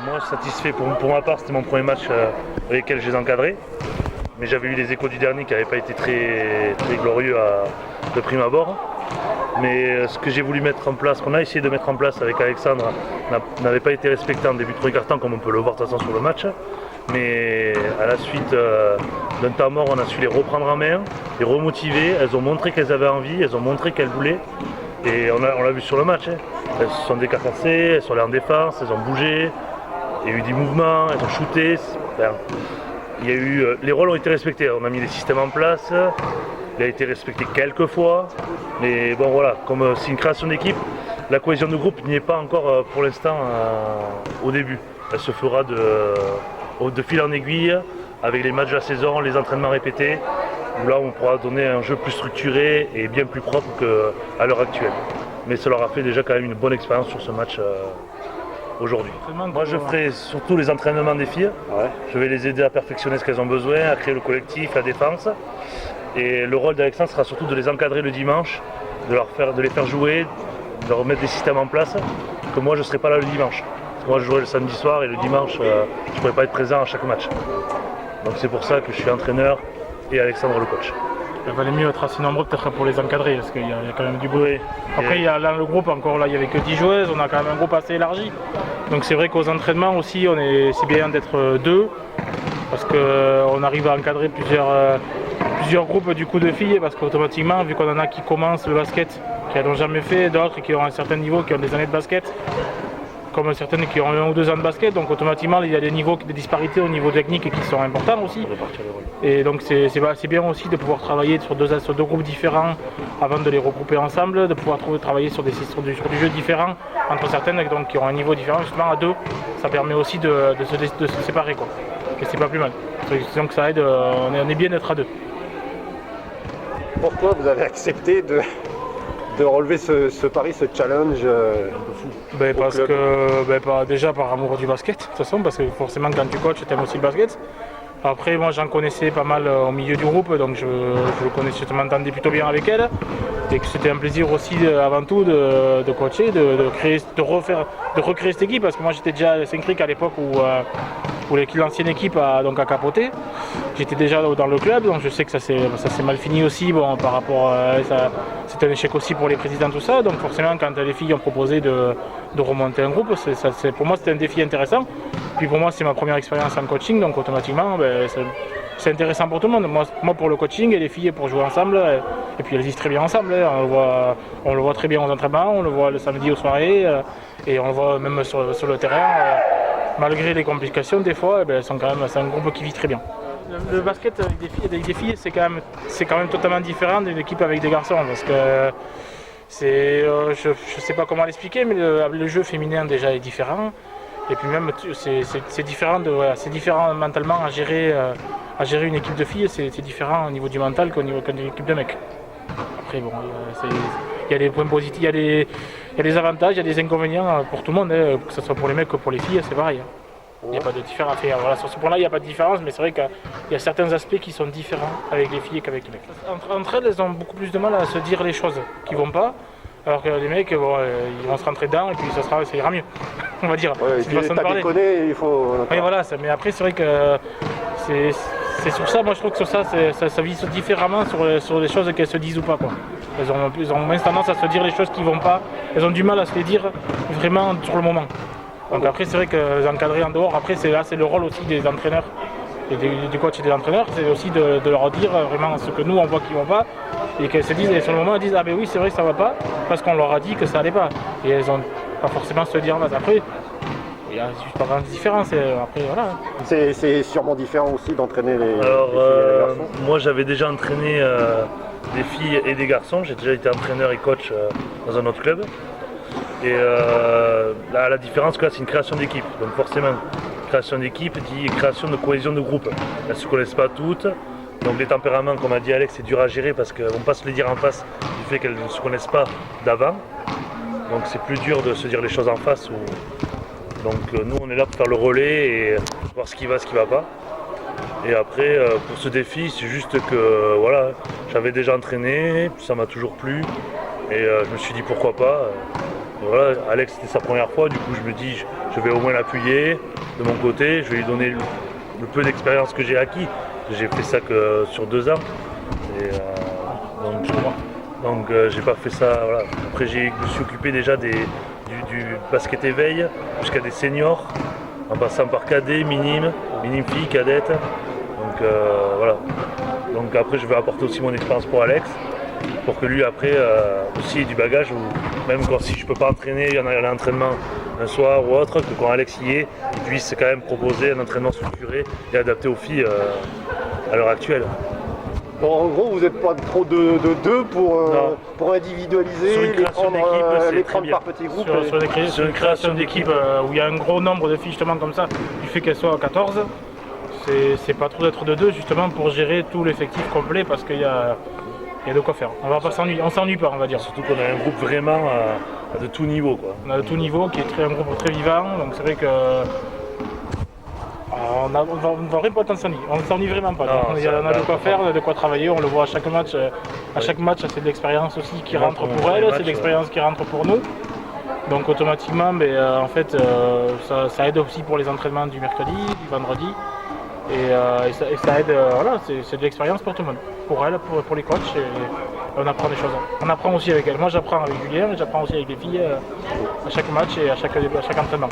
Moi, satisfait pour ma part, c'était mon premier match avec lequel je les encadrais. Mais j'avais eu les échos du dernier qui n'avaient pas été très glorieux de prime abord. Mais ce que j'ai voulu mettre en place, qu'on a essayé de mettre en place avec Alexandre, n'avait pas été respecté en début de premier quart-temps, comme on peut le voir de toute façon sur le match. Mais à la suite d'un temps mort, on a su les reprendre en main, les remotiver. Elles ont montré qu'elles avaient envie, elles ont montré qu'elles voulaient. Et on l'a vu sur le match. Elles se sont décarcassées, elles sont allées en défense, elles ont bougé. Il y a eu des mouvements, elles ont shooté. Les rôles ont été respectés. On a mis les systèmes en place. Il a été respecté quelques fois. Mais bon voilà, comme c'est une création d'équipe, la cohésion de groupe n'y est pas encore pour l'instant au début. Elle se fera de fil en aiguille avec les matchs de la saison, les entraînements répétés, où là on pourra donner un jeu plus structuré et bien plus propre qu'à l'heure actuelle. Mais ça leur a fait déjà quand même une bonne expérience sur ce match aujourd'hui. Moi je ferai surtout les entraînements des filles. Ouais. Je vais les aider à perfectionner ce qu'elles ont besoin, à créer le collectif, la défense. Et le rôle d'Alexandre sera surtout de les encadrer le dimanche, de les faire jouer, de leur mettre des systèmes en place, que moi je ne serai pas là le dimanche. Moi je jouerai le samedi soir et le dimanche je ne pourrai pas être présent à chaque match. Donc c'est pour ça que je suis entraîneur et Alexandre le coach. Il valait mieux être assez nombreux peut-être pour les encadrer parce qu'il y a quand même du bruit. Après il y a là le groupe encore là, il n'y avait que 10 joueuses, on a quand même un groupe assez élargi. Donc c'est vrai qu'aux entraînements aussi c'est bien d'être deux parce qu'on arrive à encadrer plusieurs groupes du coup de filles parce qu'automatiquement vu qu'on en a qui commencent le basket, qui n'ont jamais fait, d'autres qui ont un certain niveau, qui ont des années de basket, comme certaines qui ont 1 ou 2 ans de basket, donc automatiquement il y a des disparités au niveau technique qui sont importants aussi. Et donc c'est bien aussi de pouvoir travailler sur deux groupes différents avant de les regrouper ensemble, de pouvoir travailler sur du jeu différent entre certaines donc, qui ont un niveau différent, justement à deux, ça permet aussi de se séparer quoi. Et c'est pas plus mal. Donc ça aide, on est bien d'être à deux. Pourquoi vous avez accepté de relever ce pari, ce challenge parce que déjà par amour du basket, de toute façon, parce que forcément quand tu coaches, tu aimes aussi le basket. Après moi j'en connaissais pas mal au milieu du groupe, donc je connaissais, je m'entendais plutôt bien avec elle. Et que c'était un plaisir aussi avant tout de coacher, de recréer cette équipe, parce que moi j'étais déjà à Saint-Cric à l'époque où l'ancienne équipe a capoté. J'étais déjà dans le club, donc je sais que ça s'est mal fini aussi. Bon, par rapport à ça, c'était un échec aussi pour les présidents, tout ça. Donc forcément, quand les filles ont proposé de remonter un groupe, pour moi c'était un défi intéressant. Puis pour moi, c'est ma première expérience en coaching, donc automatiquement, c'est intéressant pour tout le monde. Moi pour le coaching et les filles pour jouer ensemble. Et puis elles vivent très bien ensemble. On le voit très bien aux entraînements, on le voit le samedi aux soirées, et on le voit même sur le terrain. Malgré les complications, des fois, c'est un groupe qui vit très bien. Le basket avec des filles, c'est quand même totalement différent d'une équipe avec des garçons, parce que je ne sais pas comment l'expliquer, mais le jeu féminin déjà est différent. Et puis même, c'est différent mentalement à gérer une équipe de filles, c'est différent au niveau du mental qu'une équipe de mecs. Après, bon, il y a des points positifs, il y a des avantages, il y a des inconvénients pour tout le monde, que ce soit pour les mecs que pour les filles, c'est pareil. Il n'y a pas de différence. Voilà, sur ce point-là, il n'y a pas de différence, mais c'est vrai qu'il y a certains aspects qui sont différents avec les filles qu'avec les mecs. Entre elles, elles ont beaucoup plus de mal à se dire les choses qui ne vont pas, alors que les mecs, ils vont se rentrer dedans et puis ça ira mieux, on va dire. Ouais, c'est une façon de parler. Déconné, il faut... Oui, voilà, mais après, c'est vrai que c'est sur ça, moi je trouve que sur ça vise différemment sur les choses qu'elles se disent ou pas, quoi. Elles ont moins tendance à se dire les choses qui vont pas, elles ont du mal à se les dire vraiment sur le moment. Donc après c'est vrai que les encadrer en dehors, après c'est le rôle aussi des entraîneurs et du coach et des entraîneurs, c'est aussi de leur dire vraiment ce que nous on voit qui vont pas et qu'elles se disent, et sur le moment elles disent ah ben oui c'est vrai que ça va pas parce qu'on leur a dit que ça allait pas et elles ont pas forcément se dire là après. Il y a juste pas grande différence, après voilà. C'est sûrement différent aussi d'entraîner les filles et les garçons. Moi j'avais déjà entraîné des filles et des garçons, j'ai déjà été entraîneur et coach dans un autre club. Et là, la différence, c'est une création d'équipe. Donc forcément, création d'équipe dit création de cohésion de groupe. Elles ne se connaissent pas toutes. Donc les tempéraments, comme a dit Alex, c'est dur à gérer parce qu'on ne peut pas se les dire en face du fait qu'elles ne se connaissent pas d'avant. Donc c'est plus dur de se dire les choses en face. Donc nous, on est là pour faire le relais et voir ce qui va, ce qui ne va pas. Et après, pour ce défi, c'est juste que voilà, j'avais déjà entraîné, ça m'a toujours plu. Et je me suis dit pourquoi pas. Voilà, Alex c'était sa première fois, du coup je me dis je vais au moins l'appuyer de mon côté, je vais lui donner le peu d'expérience que j'ai acquis. J'ai fait ça que sur 2 ans. Et, donc j'ai pas fait ça. Voilà. Après je me suis occupé déjà du basket éveil jusqu'à des seniors, en passant par cadet, minime fille, cadette. Donc voilà. Donc après je vais apporter aussi mon expérience pour Alex, pour que lui après aussi ait du bagage, ou même quand si je peux pas entraîner, il y en a l'entraînement un soir ou autre, que quand Alex y est, il puisse quand même proposer un entraînement structuré et adapté aux filles à l'heure actuelle. Bon, en gros, vous n'êtes pas trop de deux pour individualiser, Sur une les création prendre, d'équipe, c'est les très prendre bien. par petits groupes. Sur une création d'équipe où il y a un gros nombre de filles justement comme ça, du fait qu'elles soient à 14, c'est pas trop d'être de deux justement pour gérer tout l'effectif complet parce qu'il y a de quoi faire. On va pas s'ennuyer, on s'ennuie pas on va dire. Surtout qu'on a un groupe vraiment de tout niveau, quoi. On a de tout niveau qui est un groupe très vivant, donc c'est vrai que on va vraiment pas s'ennuyer. On ne s'ennuie vraiment pas. Non, on a de quoi faire, on a de quoi travailler, on le voit à chaque match. À chaque match, c'est de l'expérience aussi qui rentre pour elle, c'est de l'expérience qui rentre pour nous. Donc automatiquement, en fait, ça aide aussi pour les entraînements du mercredi, du vendredi. Et ça aide, voilà, c'est de l'expérience pour tout le monde. Pour elle, pour les coachs, et on apprend des choses. On apprend aussi avec elle. Moi j'apprends avec Julien, mais j'apprends aussi avec les filles à chaque match et à chaque entraînement.